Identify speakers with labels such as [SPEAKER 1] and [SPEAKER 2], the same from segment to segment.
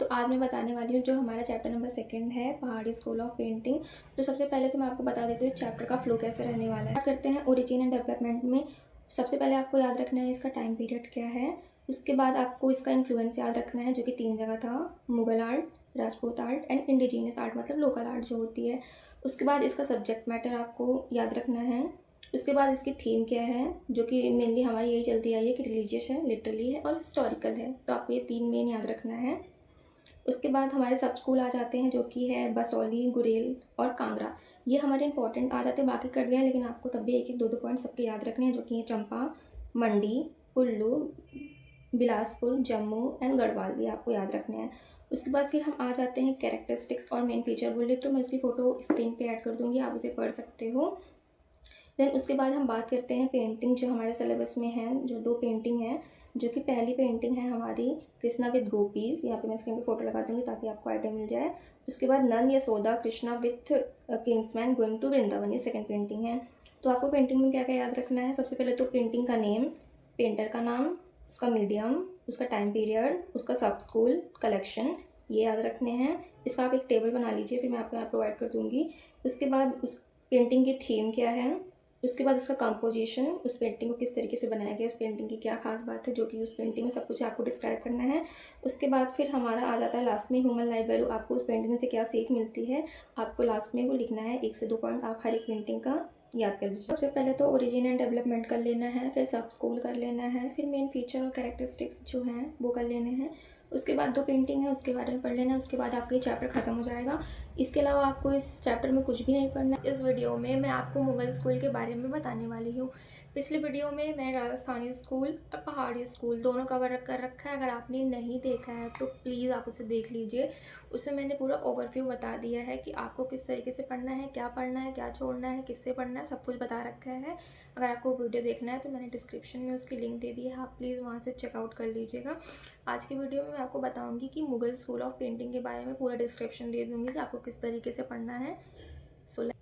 [SPEAKER 1] तो आज मैं बताने वाली हूँ जो हमारा चैप्टर नंबर 2 है, पहाड़ी स्कूल ऑफ पेंटिंग। तो सबसे पहले तो मैं आपको बता देती हूँ इस चैप्टर का फ्लो कैसे रहने वाला है। स्टार्ट करते हैं ओरिजिन एंड डेवलपमेंट में। सबसे पहले आपको याद रखना है इसका टाइम पीरियड क्या है। उसके बाद आपको इसका इन्फ्लुएंस याद रखना है जो कि 3 जगह था, Mughal art, Rajput art and indigenous art, मतलब लोकल आर्ट जो होती है। उसके बाद इसका सब्जेक्ट मैटर आपको याद रखना है। उसके बाद इसकी थीम क्या है, जो कि मेनली हमारी यही चलती आई है कि रिलीजियस है, लिटरली है और हिस्टोरिकल है। तो आपको ये 3 मेन याद रखना है। उसके बाद हमारे सब स्कूल आ जाते हैं जो कि है बसौली, गुरेल और कांगड़ा। ये हमारे इंपॉर्टेंट आ जाते हैं, बाकी कट गए हैं लेकिन आपको तब भी एक एक दो दो पॉइंट सबके याद रखने हैं, जो कि है चंपा, मंडी, कुल्लू, बिलासपुर, जम्मू एंड गढ़वाल। ये आपको याद रखने हैं। उसके बाद फिर हम आ जाते हैं कैरेक्टरिस्टिक्स और मेन फीचर बोले, तो मैं इसकी फ़ोटो स्क्रीन पे ऐड कर दूँगी, आप उसे पढ़ सकते हो। देन उसके बाद हम बात करते हैं पेंटिंग जो हमारे सिलेबस में है, जो 2 पेंटिंग है, जो कि पहली पेंटिंग है हमारी कृष्णा विद गोपीज। यहाँ पे मैं स्क्रीन पे फोटो लगा दूंगी ताकि आपको आइडिया मिल जाए। उसके बाद नन Yashoda Krishna with kinsmen going to Vrindavan, ये सेकंड पेंटिंग है। तो आपको पेंटिंग में क्या क्या याद रखना है। सबसे पहले तो पेंटिंग का नेम, पेंटर का नाम, उसका मीडियम, उसका टाइम पीरियड, उसका सब स्कूल, कलेक्शन, ये याद रखने हैं। इसका आप एक टेबल बना लीजिए, फिर मैं आपको यहाँ प्रोवाइड कर दूँगी। उसके बाद उस पेंटिंग की थीम क्या है। उसके बाद इसका कंपोजिशन, उस पेंटिंग को किस तरीके से बनाया गया, उस पेंटिंग की क्या खास बात है, जो कि उस पेंटिंग में सब कुछ आपको डिस्क्राइब करना है। उसके बाद फिर हमारा आ जाता है लास्ट में ह्यूमन लाइफ वैल्यू, आपको उस पेंटिंग से क्या सीख मिलती है, आपको लास्ट में वो लिखना है। 1 से 2 पॉइंट आप हर एक पेंटिंग का याद कर लीजिए। सबसे पहले तो ओरिजिन एंड डेवलपमेंट कर लेना है, फिर सब स्कूल कर लेना है, फिर मेन फीचर और कैरेक्टरिस्टिक्स जो हैं वो कर लेने हैं। उसके बाद 2 पेंटिंग है उसके बारे में पढ़ लेना है। उसके बाद आपका ये चैप्टर खत्म हो जाएगा। इसके अलावा आपको इस चैप्टर में कुछ भी नहीं पढ़ना। इस वीडियो में मैं आपको मुगल स्कूल के बारे में बताने वाली हूँ। पिछली वीडियो में मैंने राजस्थानी स्कूल और पहाड़ी स्कूल दोनों कवर कर रखा है। अगर आपने नहीं देखा है तो प्लीज़ आप उसे देख लीजिए। उसमें मैंने पूरा ओवरव्यू बता दिया है कि आपको किस तरीके से पढ़ना है, क्या छोड़ना है, किससे पढ़ना है, सब कुछ बता रखा है। अगर आपको वीडियो देखना है तो मैंने डिस्क्रिप्शन में उसकी लिंक दे दी है, आप प्लीज़ वहाँ से चेकआउट कर लीजिएगा। आज की वीडियो में मैं आपको बताऊंगी कि मुगल स्कूल ऑफ पेंटिंग के बारे में पूरा डिस्क्रिप्शन दे दूंगी कि आपको किस तरीके से पढ़ना है।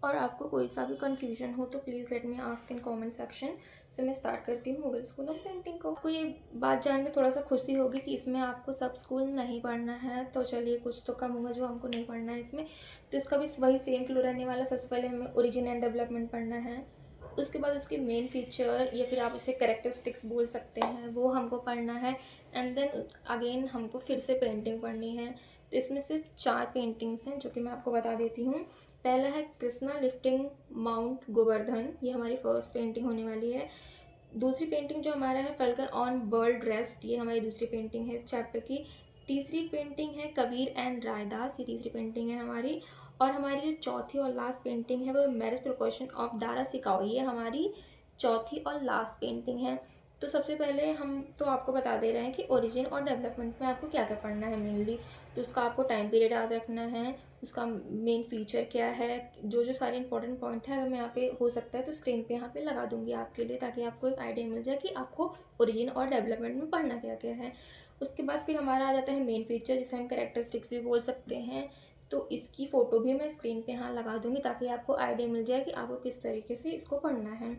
[SPEAKER 1] और आपको कोई सा भी कन्फ्यूजन हो तो please let me ask in comment section. से मैं स्टार्ट करती हूँ मुगल स्कूल ऑफ पेंटिंग को। आपको ये बात जान के थोड़ा सा खुशी होगी कि इसमें आपको सब स्कूल नहीं पढ़ना है, तो चलिए कुछ तो कम होगा जो हमको नहीं पढ़ना है इसमें। तो इसका भी वही सेम फ्लो रहने वाला। सबसे पहले हमें ओरिजिन एंड डेवलपमेंट पढ़ना है। उसके बाद उसके मेन फीचर या फिर आप उसे कैरेक्टरिस्टिक्स बोल सकते हैं, वो हमको पढ़ना है। एंड देन अगेन हमको फिर से पेंटिंग पढ़नी है। तो इसमें सिर्फ 4 पेंटिंग्स हैं जो कि मैं आपको बता देती हूँ। पहला है कृष्णा लिफ्टिंग माउंट गोवर्धन, ये हमारी फर्स्ट पेंटिंग होने वाली है। दूसरी पेंटिंग जो हमारा है फल्कन ऑन बर्ड रेस्ट, ये हमारी दूसरी पेंटिंग है इस चैप्टर की। तीसरी पेंटिंग है कबीर एंड रायदास, ये तीसरी पेंटिंग है हमारी। और हमारी जो चौथी और लास्ट पेंटिंग है वो मैरिज प्रिकॉशन ऑफ दारा सिकाओ, ये हमारी चौथी और लास्ट पेंटिंग है। तो सबसे पहले हम तो आपको बता दे रहे हैं कि ओरिजिन और डेवलपमेंट में आपको क्या क्या पढ़ना है मेनली। तो उसका आपको टाइम पीरियड याद रखना है, उसका मेन फीचर क्या है, जो जो सारे इंपॉर्टेंट पॉइंट है, अगर मैं यहाँ पे हो सकता है तो स्क्रीन पे यहाँ पे लगा दूंगी आपके लिए, ताकि आपको एक आइडिया मिल जाए कि आपको ओरिजिन और डेवलपमेंट में पढ़ना क्या क्या है। उसके बाद फिर हमारा आ जाता है मेन फीचर, जिसे हम कैरेक्टरिस्टिक्स भी बोल सकते हैं। तो इसकी फ़ोटो भी मैं स्क्रीन पे यहाँ लगा दूंगी ताकि आपको आइडिया मिल जाए कि आपको किस तरीके से इसको पढ़ना है।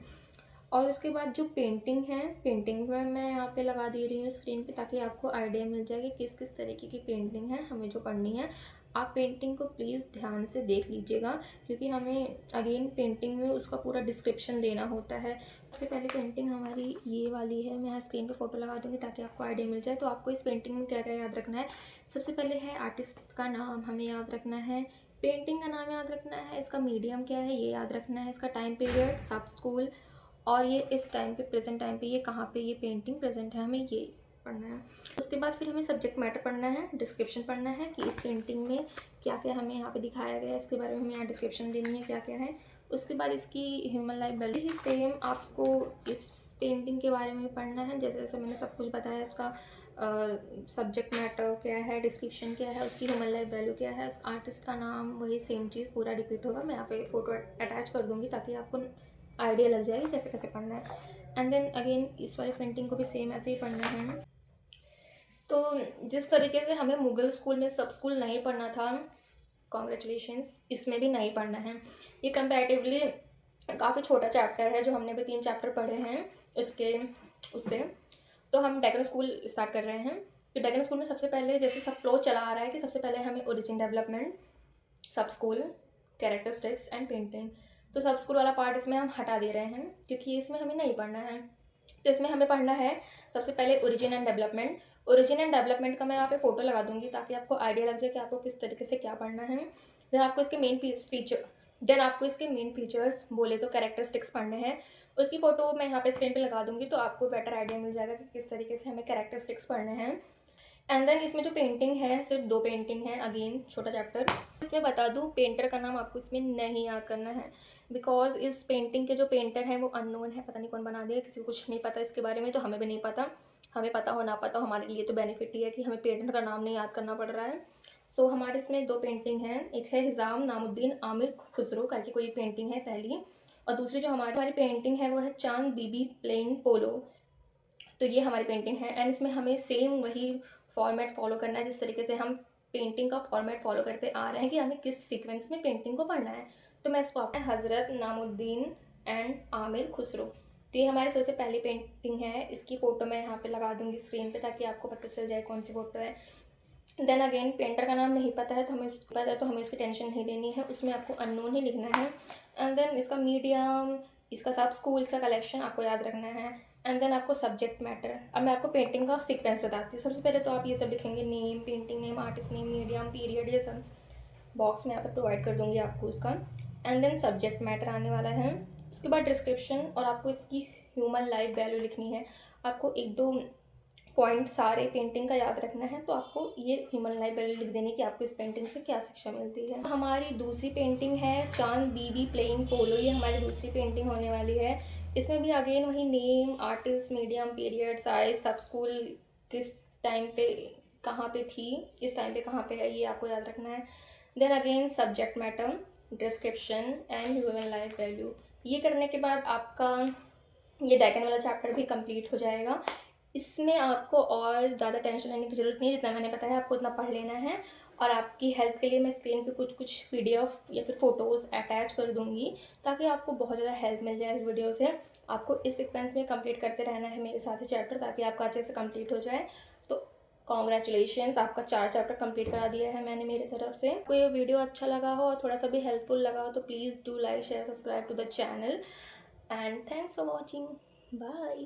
[SPEAKER 1] और उसके बाद जो पेंटिंग है, पेंटिंग में मैं यहाँ पे लगा दे रही हूँ स्क्रीन पे ताकि आपको आइडिया मिल जाए कि किस किस तरीके की पेंटिंग है हमें जो पढ़नी है। आप पेंटिंग को प्लीज़ ध्यान से देख लीजिएगा, क्योंकि हमें अगेन पेंटिंग में उसका पूरा डिस्क्रिप्शन देना होता है। सबसे पहले पेंटिंग हमारी ये वाली है, मैं यहाँ स्क्रीन पे फोटो लगा दूँगी ताकि आपको आइडिया मिल जाए। तो आपको इस पेंटिंग में क्या क्या याद रखना है। सबसे पहले है आर्टिस्ट का नाम हमें याद रखना है, पेंटिंग का नाम याद रखना है, इसका मीडियम क्या है ये याद रखना है, इसका टाइम पीरियड, सब स्कूल, और ये इस टाइम पे प्रेजेंट टाइम पे ये कहाँ पे ये पेंटिंग प्रेजेंट है, हमें ये पढ़ना है। उसके बाद फिर हमें सब्जेक्ट मैटर पढ़ना है, डिस्क्रिप्शन पढ़ना है कि इस पेंटिंग में क्या क्या हमें यहाँ पे दिखाया गया है, इसके बारे में हमें यहाँ डिस्क्रिप्शन देनी है क्या क्या है। उसके बाद इसकी ह्यूमन लाइफ वैल्यू ही सेम आपको इस पेंटिंग के बारे में पढ़ना है, जैसे जैसे मैंने सब कुछ बताया। इसका सब्जेक्ट मैटर क्या है, डिस्क्रिप्शन क्या है, उसकी ह्यूमन लाइफ वैल्यू क्या है, आर्टिस्ट का नाम, वही सेम चीज़ पूरा रिपीट होगा। मैं यहाँ पे फ़ोटो अटैच कर दूँगी ताकि आपको आइडिया लग जाएगी कैसे कैसे पढ़ना है। एंड देन अगेन इस वाली पेंटिंग को भी सेम ऐसे ही पढ़ना है। तो जिस तरीके से हमें मुगल स्कूल में सब स्कूल नहीं पढ़ना था, कॉन्ग्रेचुलेशंस, इसमें भी नहीं पढ़ना है। ये कंपैरेटिवली काफ़ी छोटा चैप्टर है, जो हमने भी 3 चैप्टर पढ़े हैं इसके उससे। तो हम डेकोर स्कूल स्टार्ट कर रहे हैं। तो डेकन स्कूल में सबसे पहले जैसे सब फ्लो चला आ रहा है कि सबसे पहले हमें ओरिजिन डेवलपमेंट, सब स्कूल, कैरेक्टरिस्टिक्स एंड पेंटिंग। तो सब स्कूल वाला पार्ट इसमें हम हटा दे रहे हैं क्योंकि इसमें हमें नहीं पढ़ना है। तो इसमें हमें पढ़ना है सबसे पहले origin and development. Origin and development का मैं यहाँ पे फोटो लगा दूंगी ताकि आपको आइडिया लग जाए कि आपको किस तरीके से क्या पढ़ना है। देन आपको इसके मेन फीचर्स बोले तो कैरेक्टरिस्टिक्स पढ़ने हैं। उसकी फ़ोटो मैं यहाँ पे स्क्रीन पे लगा दूंगी तो आपको बेटर आइडिया मिल जाएगा कि किस तरीके से हमें कैरेक्टरिस्टिक्स पढ़ने हैं। एंड देन इसमें जो पेंटिंग है सिर्फ 2 पेंटिंग है, अगेन छोटा चैप्टर। इसमें बता दूँ पेंटर का नाम आपको इसमें नहीं याद करना है बिकॉज इस पेंटिंग के जो पेंटर हैं वो अननोन है, पता नहीं कौन बना दिया, किसी को कुछ नहीं पता इसके बारे में, तो हमें भी नहीं पता। हमें पता हो ना पता हो हमारे लिए तो बेनिफिट ही है कि हमें पेंटर का नाम नहीं याद करना पड़ रहा है। सो हमारे इसमें 2 पेंटिंग हैं, एक है हिजाम नामुद्दीन आमिर खुसरो करके कोई एक पेंटिंग है पहली, और दूसरी जो हमारी पेंटिंग है वो है चांद बीबी प्लेइंग पोलो। तो ये हमारी पेंटिंग है एंड इसमें हमें सेम वही फॉर्मेट फॉलो करना है जिस तरीके से हम पेंटिंग का फॉर्मेट फॉलो करते आ रहे हैं कि हमें किस सीक्वेंस में पेंटिंग को पढ़ना है। तो मैं इसको आपको हज़रत नामुद्दीन एंड आमिर खुसरो, तो ये हमारी सबसे पहली पेंटिंग है। इसकी फ़ोटो मैं यहाँ पे लगा दूँगी स्क्रीन पे ताकि आपको पता चल जाए कौन सी फ़ोटो है। देन अगेन पेंटर का नाम नहीं पता है तो हमें इसकी टेंशन नहीं लेनी है, उसमें आपको अननोन ही लिखना है। एंड देन इसका मीडियम, इसका सब स्कूल, इसका कलेक्शन आपको याद रखना है। एंड देन आपको सब्जेक्ट मैटर। अब मैं आपको पेंटिंग का सीक्वेंस बताती हूँ। सबसे पहले तो आप ये सब लिखेंगे, name, painting name, artist name, medium, period, ये सब बॉक्स में यहाँ पर प्रोवाइड कर दूँगी आपको उसका। एंड देन सब्जेक्ट मैटर आने वाला है। उसके बाद डिस्क्रिप्शन और आपको इसकी ह्यूमन लाइफ वैल्यू लिखनी है। आपको 1-2 पॉइंट सारे पेंटिंग का याद रखना है, तो आपको ये ह्यूमन लाइफ वैल्यू लिख देनी कि आपको इस पेंटिंग से क्या शिक्षा मिलती है। हमारी दूसरी पेंटिंग है चांद बीबी प्लेइंग पोलो, ये हमारी दूसरी पेंटिंग होने वाली है। इसमें भी अगेन वही name, artist, medium, period, size, सब स्कूल किस टाइम पे कहाँ पे थी, इस टाइम पे कहाँ पे है, ये आपको याद रखना है। Then again subject matter, description and human life value. ये करने के बाद आपका ये डेकन वाला चैप्टर भी कंप्लीट हो जाएगा। इसमें आपको और ज़्यादा टेंशन लेने की ज़रूरत नहीं है, जितना मैंने बताया आपको उतना पढ़ लेना है। और आपकी हेल्प के लिए मैं स्क्रीन पे कुछ पीडीएफ या फिर फ़ोटोज़ अटैच कर दूँगी ताकि आपको बहुत ज़्यादा हेल्प मिल जाए इस वीडियो से। आपको इस सीक्वेंस में कंप्लीट करते रहना है मेरे साथ ही चैप्टर ताकि आपका अच्छे से कंप्लीट हो जाए। तो कॉन्ग्रेचुलेशंस, आपका 4 चैप्टर कंप्लीट करा दिया है मैंने मेरी तरफ से। आपको ये वीडियो अच्छा लगा हो और थोड़ा सा भी हेल्पफुल लगा हो तो please do like, share, subscribe to the channel and thanks for watching. Bye.